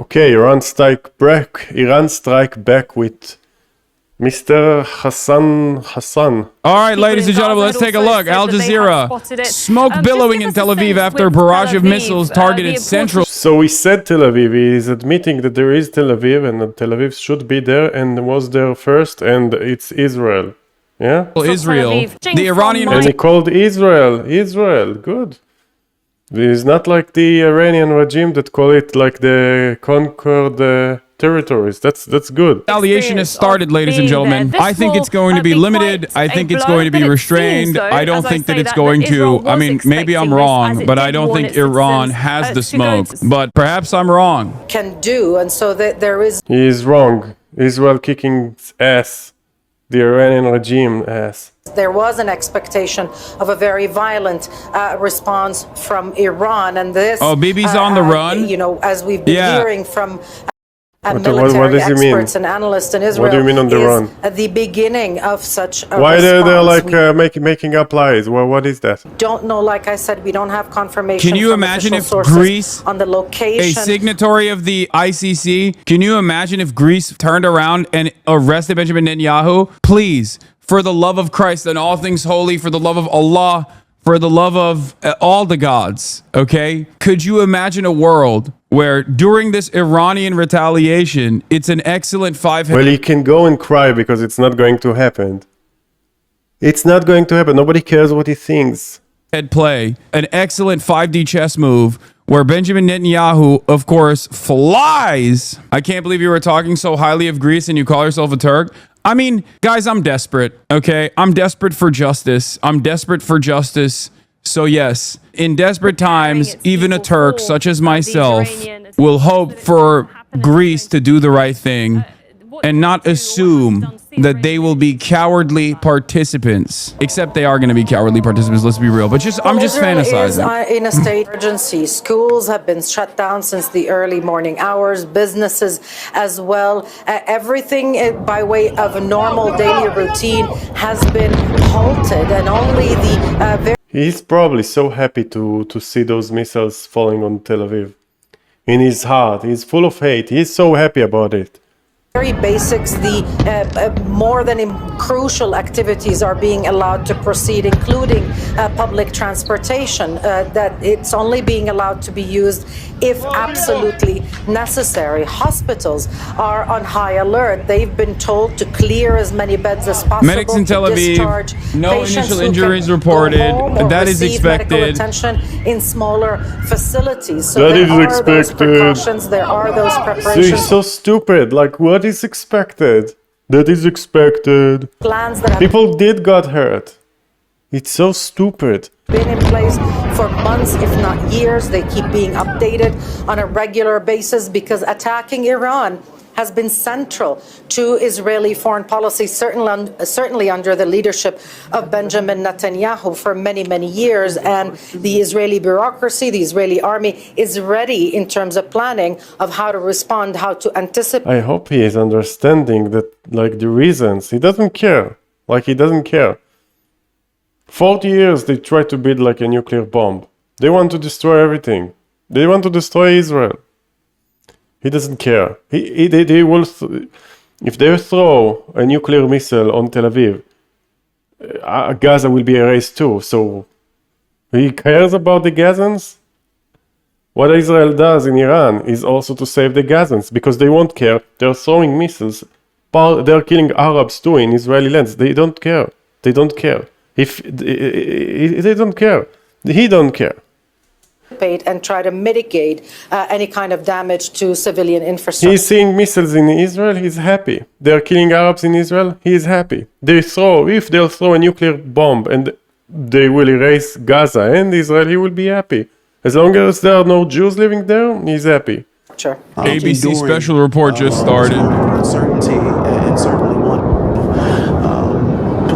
Okay, Iran strike back with Mr. Hassan. All right, ladies and gentlemen, let's take a look. Al Jazeera. Smoke billowing in Tel Aviv after a barrage of missiles targeted central. So he said Tel Aviv. He is admitting that there is Tel Aviv and that Tel Aviv should be there and was there first, and it's Israel. Yeah? Israel. The Iranian... And he called Israel. Israel. Good. It's not like the Iranian regime that call it like the conquered territories. That's good. Retaliation has started, ladies and gentlemen. I think it's going to be limited. I think it's going to be restrained. I don't think that it's going to... I mean, maybe I'm wrong, but I don't think Iran has the smoke. But perhaps I'm wrong. Can do, and so that there is... He is wrong. Israel kicking ass. The Iranian regime ass. There was an expectation of a very violent response from Iran, and this... Oh, Bibi's on the run? You know, as we've been hearing from what military experts and analysts in Israel, what do you mean on the run? The beginning of such a Why response. they're like making up lies? Well, what is that? Don't know. Like I said, we don't have confirmation. Can you from imagine if sources Greece, on the location, a signatory of the ICC, can you imagine if Greece turned around and arrested Benjamin Netanyahu? Please, for the love of Christ and all things holy, for the love of Allah, for the love of all the gods, okay? Could you imagine a world where during this Iranian retaliation, it's an excellent Well, he can go and cry because it's not going to happen. It's not going to happen. Nobody cares what he thinks. Head play, an excellent 5D chess move where Benjamin Netanyahu, of course, flies. I can't believe you were talking so highly of Greece and you call yourself a Turk. I mean, guys, I'm desperate, okay? I'm desperate for justice. I'm desperate for justice. So yes, in desperate times, even a Turk such as myself will hope for Greece to do the right thing and not assume that they will be cowardly participants. Except they are going to be cowardly participants, let's be real. But I'm just fantasizing. Israel is in a state of emergency. Schools have been shut down since the early morning hours, businesses as well. Everything by way of a normal daily routine has been halted, and only the He's probably so happy to see those missiles falling on Tel Aviv. In his heart, he's full of hate. He's so happy about it. very basics, the more than crucial activities are being allowed to proceed, including public transportation, that it's only being allowed to be used if absolutely necessary. Hospitals are on high alert. They've been told to clear as many beds as possible. Medics in Tel Aviv, no initial injuries reported. That is expected. Medical attention in smaller facilities. So that there is are expected. those precautions, there are those preparations. She's so stupid. Like, what is expected? That is expected. Plans that have People did got hurt. It's so stupid. been in place for months, if not years. They keep being updated on a regular basis because attacking Iran has been central to Israeli foreign policy, certainly under the leadership of Benjamin Netanyahu for many, many years. And the Israeli bureaucracy, the Israeli army is ready in terms of planning of how to respond, how to anticipate. I hope he is understanding that, like, the reasons. He doesn't care. Like, he doesn't care. 40 years they try to build like a nuclear bomb. They want to destroy everything. They want to destroy Israel. He doesn't care. They will, if they throw a nuclear missile on Tel Aviv, Gaza will be erased too. So he cares about the Gazans. What Israel does in Iran is also to save the Gazans because they won't care. They're throwing missiles. They're killing Arabs too in Israeli lands. They don't care. They don't care. If they don't care, he don't care. And try to mitigate any kind of damage to civilian infrastructure. He's seeing missiles in Israel, he's happy. They're killing Arabs in Israel, he's happy. If they'll throw a nuclear bomb and they will erase Gaza and Israel, he will be happy. As long as there are no Jews living there, he's happy. Sure. ABC special report just started. Uncertainty and certainly one.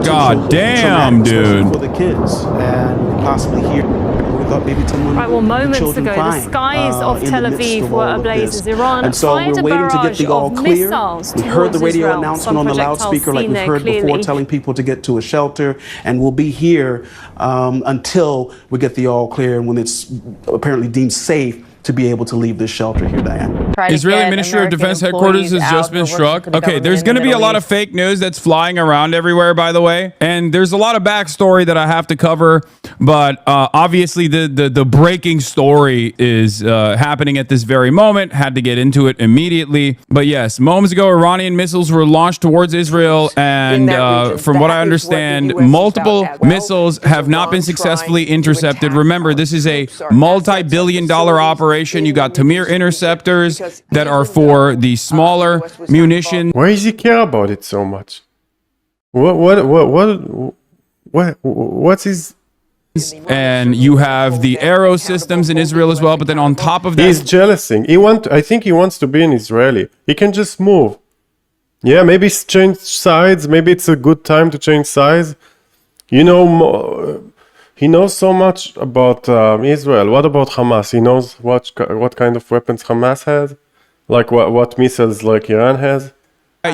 God damn, dude. For the kids and possibly here. We thought maybe someone. Right, well, moments ago, the skies of Tel Aviv were ablaze as Iran fired a barrage of missiles. We heard the radio Israel. announcement on the loudspeaker, like we've heard before, telling people to get to a shelter, and we'll be here until we get the all clear, and when it's apparently deemed safe to be able to leave this shelter here, Diane. Israeli Ministry of Defense headquarters has just been struck. Okay, there's going to be a lot of fake news that's flying around everywhere, by the way. And there's a lot of backstory that I have to cover. But obviously, the breaking story is happening at this very moment. Had to get into it immediately. But yes, moments ago, Iranian missiles were launched towards Israel. And from what I understand, multiple missiles have not been successfully intercepted. Remember, this is a multi-billion-dollar operation. You got Tamir interceptors that are for the smaller munitions. Why does he care about it so much? What's his... And you have the arrow systems in Israel as well, but then on top of that... He's jealousing. I think he wants to be an Israeli. He can just move. Yeah, maybe change sides. Maybe it's a good time to change sides. You know, he knows so much about Israel. What about Hamas? He knows what kind of weapons Hamas has? Like what missiles like Iran has?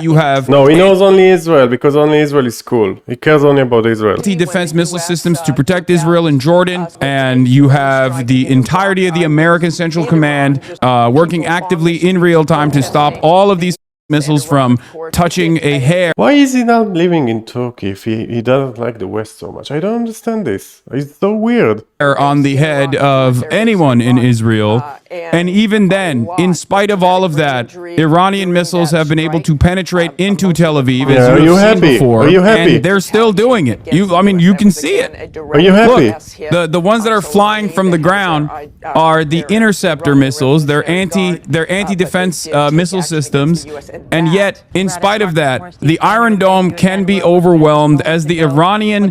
You have... No, he knows only Israel because only Israel is cool. He cares only about Israel. Anti-defense missile systems to protect Israel and Jordan. And you have the entirety of the American Central Command working actively in real time to stop all of these missiles from touching a hair. Why is he not living in Turkey if he doesn't like the West so much? I don't understand this. It's so weird. On the head of anyone in Israel. And even then, in spite of all of that, Iranian missiles have been able to penetrate into Tel Aviv, as are you you've seen happy? before. Are you happy? And they're still doing it. You can see it. Are you happy? Look, the ones that are flying from the ground are the interceptor missiles. They're anti-defense missile systems. And yet, in spite of that, the Iron Dome can be overwhelmed as the Iranian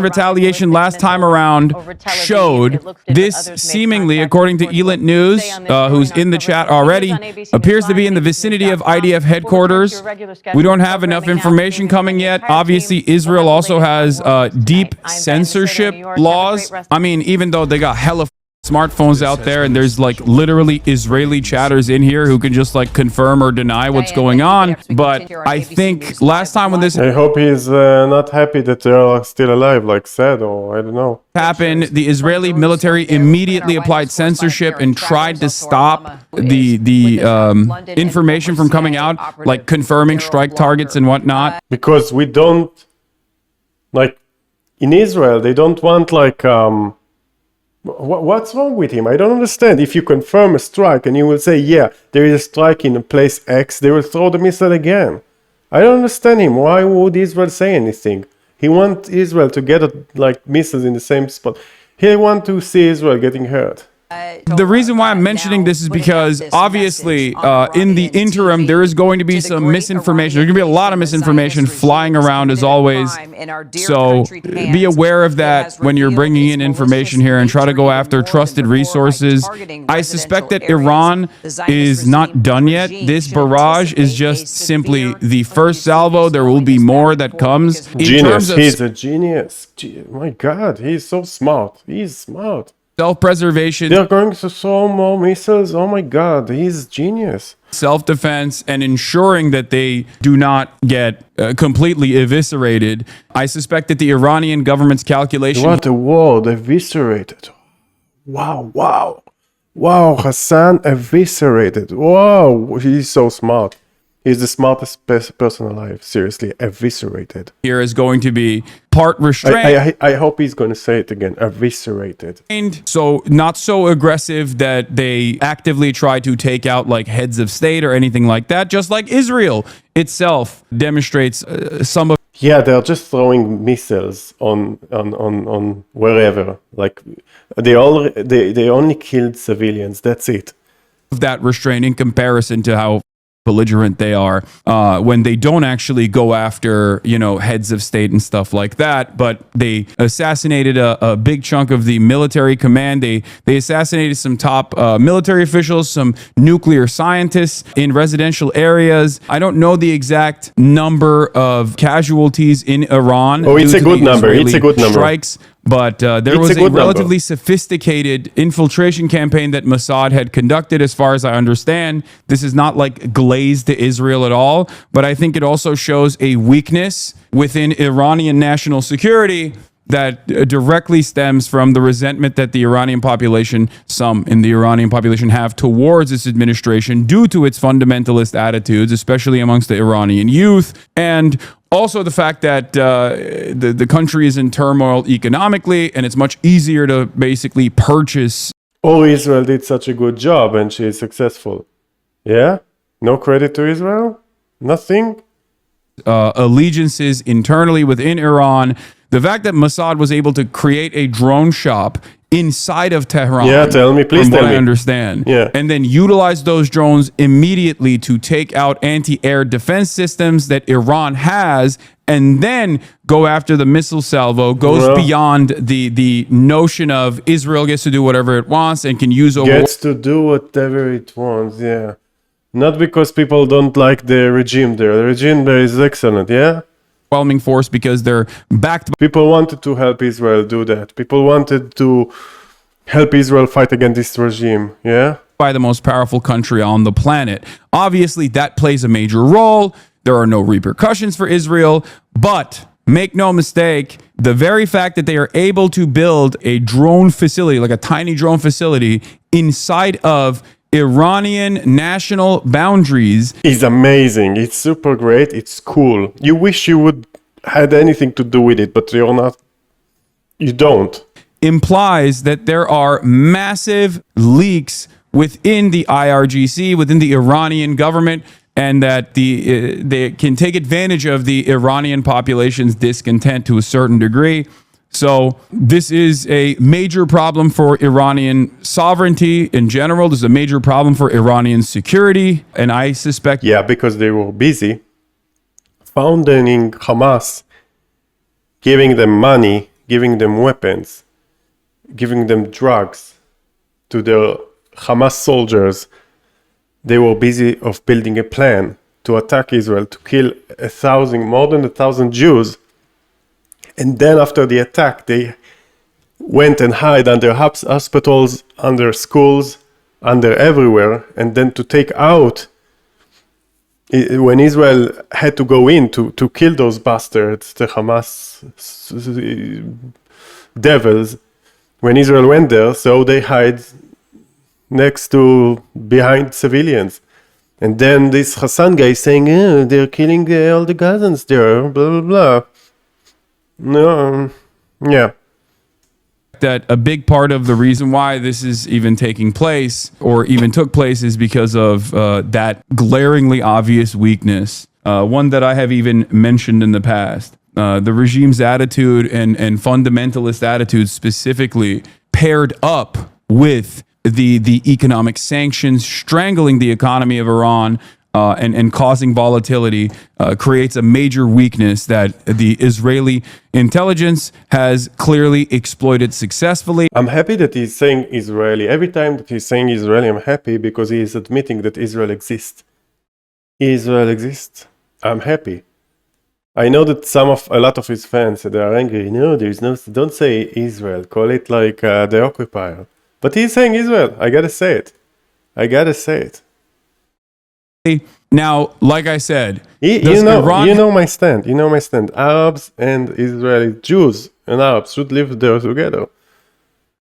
retaliation last time around showed. This seemingly, according to Elant News, who's in the chat already, appears to be in the vicinity of IDF headquarters. We don't have enough information coming yet. Obviously, Israel also has deep censorship laws. I mean, even though they got hella smartphones out there and there's like literally Israeli chatters in here who can just like confirm or deny what's going on. But I think last time when this I hope he's not happy that they are still alive, like sad, or I don't know. happened, the Israeli military immediately applied censorship and tried to stop the information from coming out, like confirming strike targets and whatnot. Because we don't, like, in Israel, they don't want, like, what's wrong with him? I don't understand. If you confirm a strike and you will say, yeah, there is a strike in place X, they will throw the missile again. I don't understand him. Why would Israel say anything? He wants Israel to get, like, missiles in the same spot. He wants to see Israel getting hurt. The reason why I'm mentioning this is because obviously in the interim there is going to be some misinformation. There's going to be a lot of misinformation flying around as always. So be aware of that when you're bringing in information here and try to go after trusted resources. I suspect that Iran is not done yet. This barrage is just simply the first salvo. There will be more that comes. Genius. He's a genius. My God, he's so smart. He's smart. Self-preservation. They're going to throw more missiles. Oh my God, he's genius. Self-defense and ensuring that they do not get completely eviscerated. I suspect that the Iranian government's calculation... What a word, eviscerated. Wow, wow. Wow, Hassan eviscerated. Wow, he's so smart. He's the smartest person alive. Seriously, eviscerated. Here is going to be part restrained. I hope he's going to say it again. Eviscerated. So not so aggressive that they actively try to take out like heads of state or anything like that. Just like Israel itself demonstrates some of. Yeah, they're just throwing missiles on wherever. Like they only killed civilians. That's it. That restraint in comparison to how belligerent they are when they don't actually go after, you know, heads of state and stuff like that, but they assassinated a big chunk of the military command. They assassinated some top military officials, some nuclear scientists in residential areas. I don't know the exact number of casualties in Iran. Oh, it's a good number. It's a good number. Strikes. But there was a relatively sophisticated infiltration campaign that Mossad had conducted, as far as I understand. This is not like glazed to Israel at all, but I think it also shows a weakness within Iranian national security that directly stems from the resentment that the Iranian population, some in the Iranian population, have towards this administration due to its fundamentalist attitudes, especially amongst the Iranian youth, and also the fact that the country is in turmoil economically, and it's much easier to basically purchase. Oh, Israel did such a good job and she is successful. Yeah? No credit to Israel? Nothing? Allegiances internally within Iran. The fact that Mossad was able to create a drone shop inside of Tehran. Yeah, tell me, please from tell what me. I understand. Yeah. And then utilize those drones immediately to take out anti-air defense systems that Iran has, and then go after the missile salvo, goes beyond the notion of Israel gets to do whatever it wants and can use over. Gets to do whatever it wants, yeah. Not because people don't like the regime there. The regime there is excellent, yeah? Overwhelming force because they're backed by People wanted to help Israel do that. People wanted to help Israel fight against this regime, yeah? the most powerful country on the planet. Obviously, that plays a major role. There are no repercussions for Israel, but make no mistake, the very fact that they are able to build a drone facility, like a tiny drone facility, inside of Iranian national boundaries is amazing. It's super great. It's cool. You wish you would had anything to do with it, but you're not. You don't. implies that there are massive leaks within the IRGC, within the Iranian government, and that they can take advantage of the Iranian population's discontent to a certain degree. So this is a major problem for Iranian sovereignty in general. This is a major problem for Iranian security. And I suspect... Yeah, because they were busy founding Hamas, giving them money, giving them weapons, giving them drugs to the Hamas soldiers. They were busy of building a plan to attack Israel, to kill more than 1,000 Jews. And then after the attack, they went and hid under hospitals, under schools, under everywhere. And then to take out, when Israel had to go in to kill those bastards, the Hamas devils, when Israel went there, so they hide behind civilians. And then this Hassan guy is saying, they're killing all the Gazans there, blah, blah, blah. No, yeah. That a big part of the reason why this is even taking place or even took place is because of that glaringly obvious weakness. One that I have even mentioned in the past. The regime's attitude and fundamentalist attitude specifically paired up with the economic sanctions strangling the economy of Iran and causing volatility creates a major weakness that the Israeli intelligence has clearly exploited successfully. I'm happy that he's saying Israeli. Every time that he's saying Israeli, I'm happy because he is admitting that Israel exists. Israel exists. I'm happy. I know that a lot of his fans, they are angry. No, there is no, don't say Israel. Call it like the occupier. But he's saying Israel. I gotta say it. Now, like I said, you know my stand. Arabs and Israeli Jews and Arabs should live there together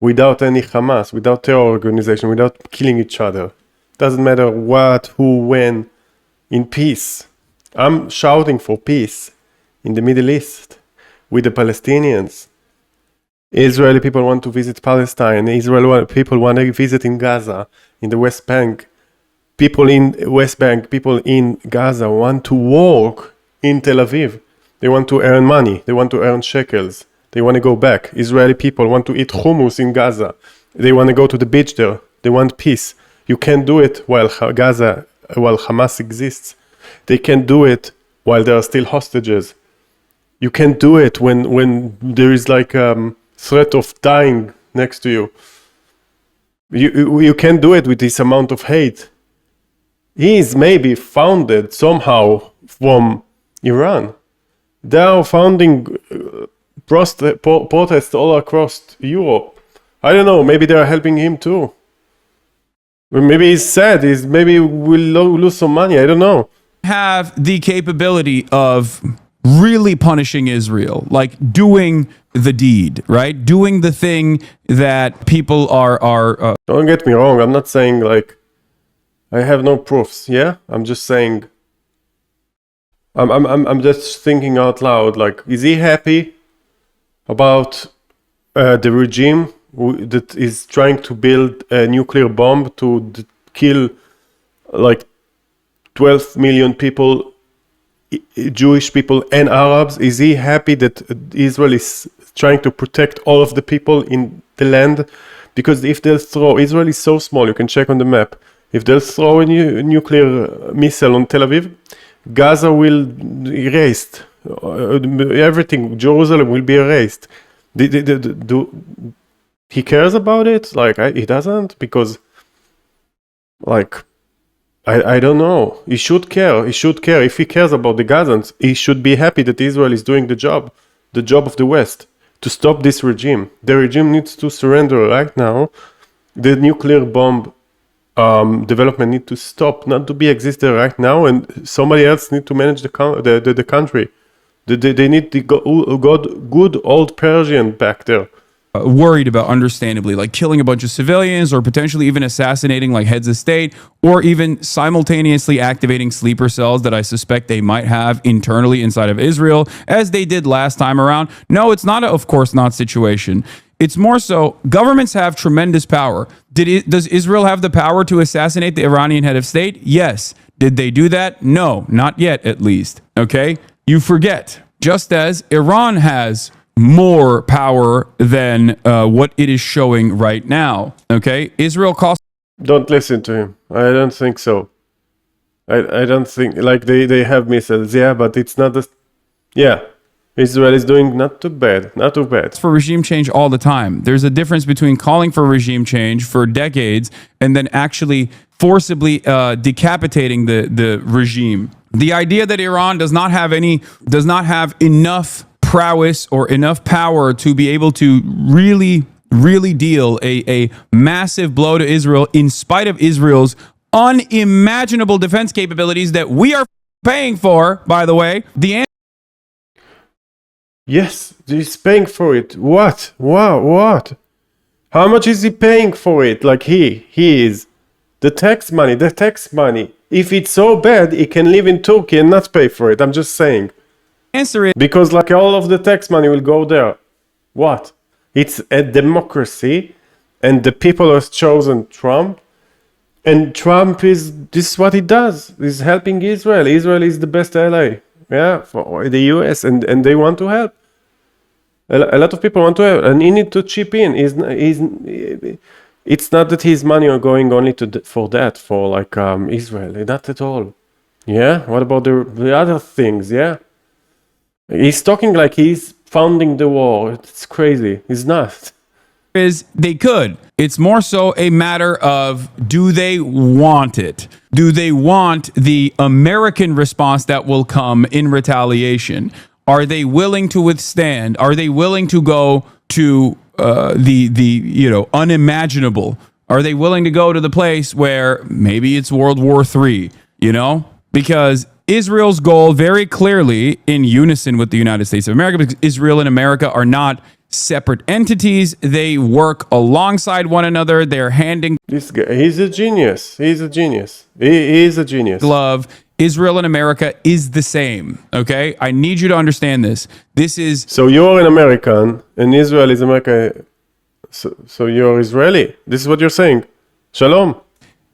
without any Hamas, without terror organization, without killing each other. Doesn't matter what, who, when, in peace. I'm shouting for peace in the Middle East with the Palestinians. Israeli people want to visit Palestine. People want to visit in Gaza, in the West Bank. People in West Bank, people in Gaza want to work in Tel Aviv. They want to earn money. They want to earn shekels. They want to go back. Israeli people want to eat hummus in Gaza. They want to go to the beach there. They want peace. You can't do it while Hamas exists. They can't do it while there are still hostages. You can't do it when there is like threat of dying next to you. You can't do it with this amount of hate. He is maybe founded somehow from Iran. They are founding protests all across Europe. I don't know, maybe they are helping him too. Maybe he's sad, maybe we'll lose some money, I don't know. Have the capability of really punishing Israel, like doing the deed, right? Doing the thing that people are Don't get me wrong. I'm not saying like I have no proofs. Yeah, I'm just saying. I'm just thinking out loud. Like, is he happy about the regime that is trying to build a nuclear bomb to kill like 12 million people, Jewish people and Arabs? Is he happy that Israel is trying to protect all of the people in the land? Because if they'll throw, Israel is so small, you can check on the map. If they'll throw a nuclear missile on Tel Aviv, Gaza will be erased. Everything, Jerusalem will be erased. He cares about it? Like, he doesn't? Because, like, I don't know. He should care. He should care. If he cares about the Gazans, he should be happy that Israel is doing the job of the West, to stop this regime. The regime needs to surrender right now. The nuclear bomb development need to stop, not to be existed right now, and somebody else need to manage the country. They need the good old Persian back there. Worried about, understandably, like killing a bunch of civilians or potentially even assassinating like heads of state, or even simultaneously activating sleeper cells that I suspect they might have internally inside of Israel, as they did last time around. No, it's not of course not situation. It's more so governments have tremendous power. Does Israel have the power to assassinate the Iranian head of state? Yes. Did they do that? No, not yet, at least. Okay? You forget. Just as Iran has more power than what it is showing right now. Okay? Israel costs... Don't listen to him. I don't think so. I don't think... Like, they have missiles, yeah, but it's not the... Yeah. Israel is doing not too bad. For regime change all the time. There's a difference between calling for regime change for decades and then actually forcibly decapitating the regime. The idea that Iran does not have enough prowess or enough power to be able to really deal a massive blow to Israel in spite of Israel's unimaginable defense capabilities that we are paying for, by the way. Yes, he's paying for it. What? Wow, what? How much is he paying for it? Like he is. The tax money. If it's so bad, he can live in Turkey and not pay for it. I'm just saying. Answer is... Because like all of the tax money will go there. What? It's a democracy and the people has chosen Trump. And this is what he does. He's helping Israel. Israel is the best ally. Yeah, for the US, and they want to help. A lot of people want to help, and he need to chip in. It's not that his money are going only for like Israel. Not at all. Yeah. What about the other things? Yeah. He's talking like he's funding the war. It's crazy. He's not. They could. It's more so a matter of, do they want it? Do they want the American response that will come in retaliation? Are they willing to withstand? Are they willing to go to the unimaginable? Are they willing to go to the place where maybe it's World War III, Because Israel's goal very clearly in unison with the United States of America, because Israel and America are not separate entities. They work alongside one another. They're handing... This guy, he's a genius. He is a genius. Glove. Israel and America is the same. Okay? I need you to understand this. This is... So you're an American and Israel is America. So you're Israeli. This is what you're saying. Shalom.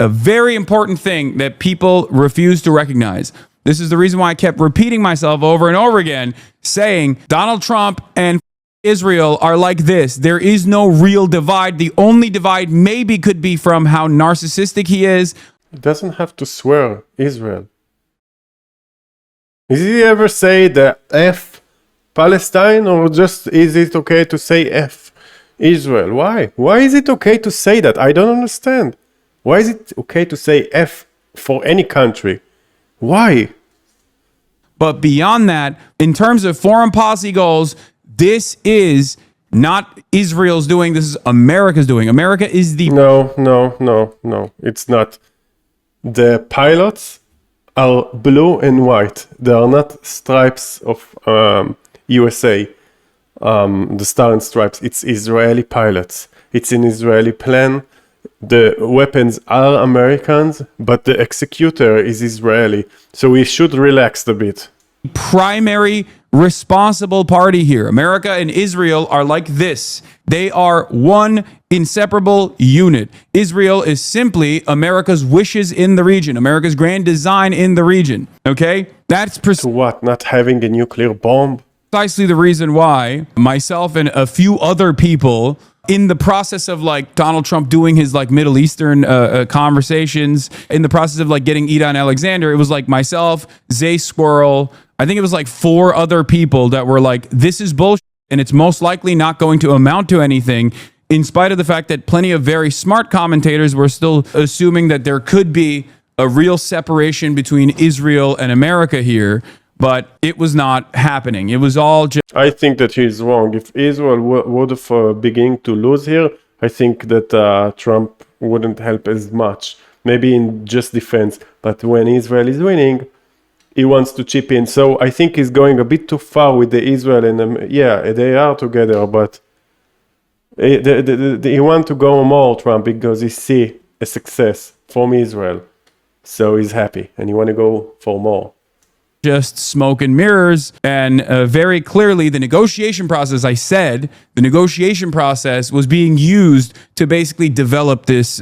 A very important thing that people refuse to recognize. This is the reason why I kept repeating myself over and over again, saying Donald Trump and Israel are like this. There is no real divide. The only divide maybe could be from how narcissistic he is. He doesn't have to swear Israel. Did he ever say the F Palestine, or just is it okay to say F Israel? Why? Why is it okay to say that? I don't understand. Why is it okay to say F for any country? Why? But beyond that, in terms of foreign policy goals, this is not Israel's doing. This is America's doing. America is the... No. It's not. The pilots are blue and white. They are not stripes of USA. The Star and Stripes. It's Israeli pilots. It's an Israeli plane. The weapons are Americans, but the executor is Israeli. So we should relax a bit. Primary responsible party here. America and Israel are like this. They are one inseparable unit. Israel is simply America's wishes in the region, America's grand design in the region. Okay? That's To what? Not having a nuclear bomb? precisely the reason why myself and a few other people in the process of like Donald Trump doing his like Middle Eastern conversations, in the process of like getting Edon Alexander, it was like myself, Zay Squirrel, I think it was like 4 other people that were like, this is bullshit and it's most likely not going to amount to anything, in spite of the fact that plenty of very smart commentators were still assuming that there could be a real separation between Israel and America here. But it was not happening. It was all just... I think that he's wrong. If Israel would have beginning to lose here, I think that Trump wouldn't help as much. Maybe in just defense. But when Israel is winning, he wants to chip in. So I think he's going a bit too far with the Israel and yeah, they are together, but he want to go more, Trump, because he see a success from Israel. So he's happy and he want to go for more. Just smoke and mirrors. And very clearly, the negotiation process, I said, the negotiation process was being used to basically develop this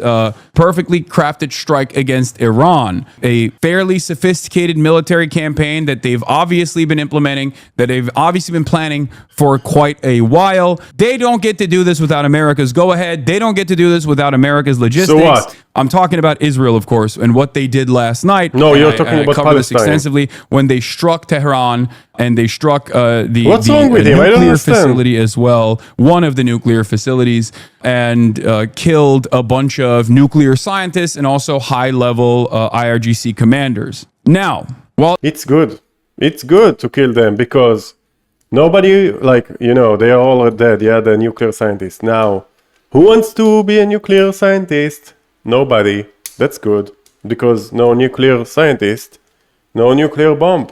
perfectly crafted strike against Iran, a fairly sophisticated military campaign that they've obviously been implementing, that they've obviously been planning for quite a while. They don't get to do this without America's go-ahead. They don't get to do this without America's logistics. So what? I'm talking about Israel, of course, and what they did last night. No, you're talking about covered this Palestine. extensively when they struck Tehran and they struck the What's wrong with him? I don't nuclear understand. facility as well, one of the nuclear facilities, and killed a bunch of nuclear scientists and also high-level IRGC commanders. Now, while It's good. It's good to kill them because nobody, like, you know, they are all dead. Yeah, the nuclear scientists. Now, who wants to be a nuclear scientist? Nobody. That's good. Because no nuclear scientist, no nuclear bomb.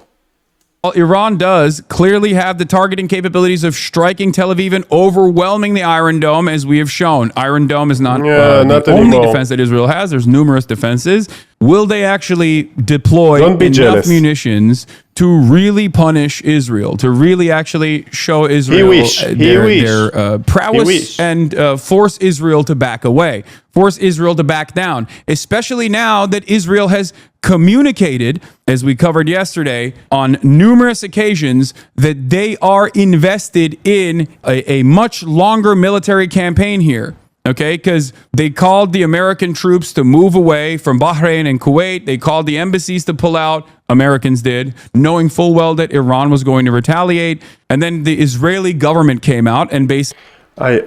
Iran does clearly have the targeting capabilities of striking Tel Aviv and overwhelming the Iron Dome, as we have shown. Iron Dome is not, not the only anymore. defense that Israel has. There's numerous defenses. Will they actually deploy Don't be enough jealous. munitions to really punish Israel, to really actually show Israel their prowess and force Israel to back away, force Israel to back down, especially now that Israel has communicated, as we covered yesterday, on numerous occasions that they are invested in a much longer military campaign here. Okay, because they called the American troops to move away from Bahrain and Kuwait. They called the embassies to pull out. Americans did, knowing full well that Iran was going to retaliate. And then the Israeli government came out and basically... I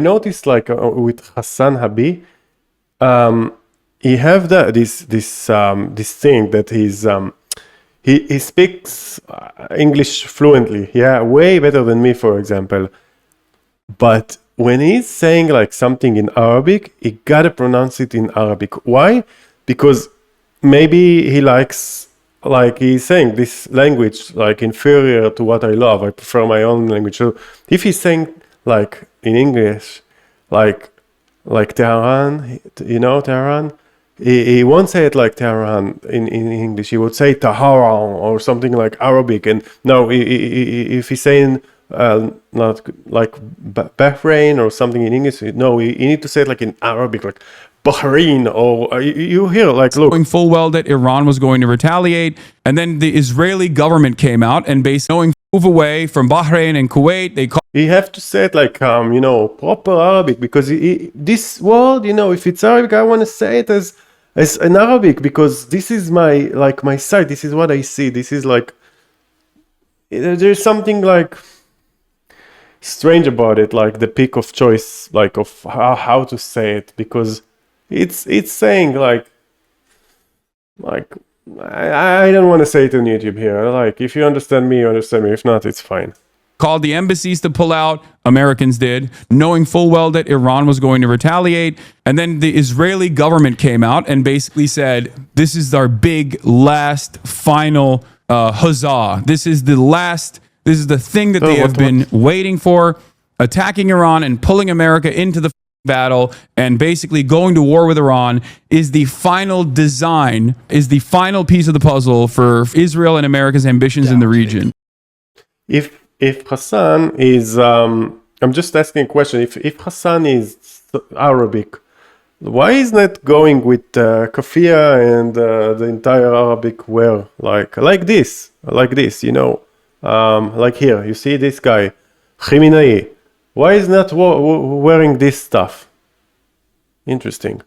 noticed like with HasanAbi, he have this thing that he speaks English fluently. Yeah, way better than me, for example. But when he's saying like something in Arabic, he gotta pronounce it in Arabic. Why? Because maybe he likes, like he's saying this language like inferior to what I love. I prefer my own language. So if he's saying like in English, like Tehran, you know, Tehran, he won't say it like Tehran in English. He would say Tehran or something like Arabic. And no, if he's saying not like Bahrain or something in English, no, you need to say it like in Arabic, like Bahrain, or you hear like, look, knowing full well that Iran was going to retaliate. And then the Israeli government came out and basically knowing move away from Bahrain and Kuwait, they call... You have to say it like you know, proper Arabic, because this word, you know, if it's Arabic, I want to say it as an Arabic, because this is my side. This is what I see. This is like, there's something like strange about it, like the pick of choice, like of how to say it, because it's saying like I don't want to say it on YouTube here. Like, if you understand me, you understand me. If not, it's fine. called the embassies to pull out. Americans did, knowing full well that Iran was going to retaliate. And then the Israeli government came out and basically said, this is our big, last, final huzzah. This is the thing that they have been waiting for, attacking Iran and pulling America into the battle and basically going to war with Iran is the final design, is the final piece of the puzzle for Israel and America's ambitions in the region. If Hassan is, I'm just asking a question. If Hassan is Arabic, why is not going with kafia and the entire Arabic wear like this, you know, like here, you see this guy, Khamenei. Why is not wearing this stuff? Interesting.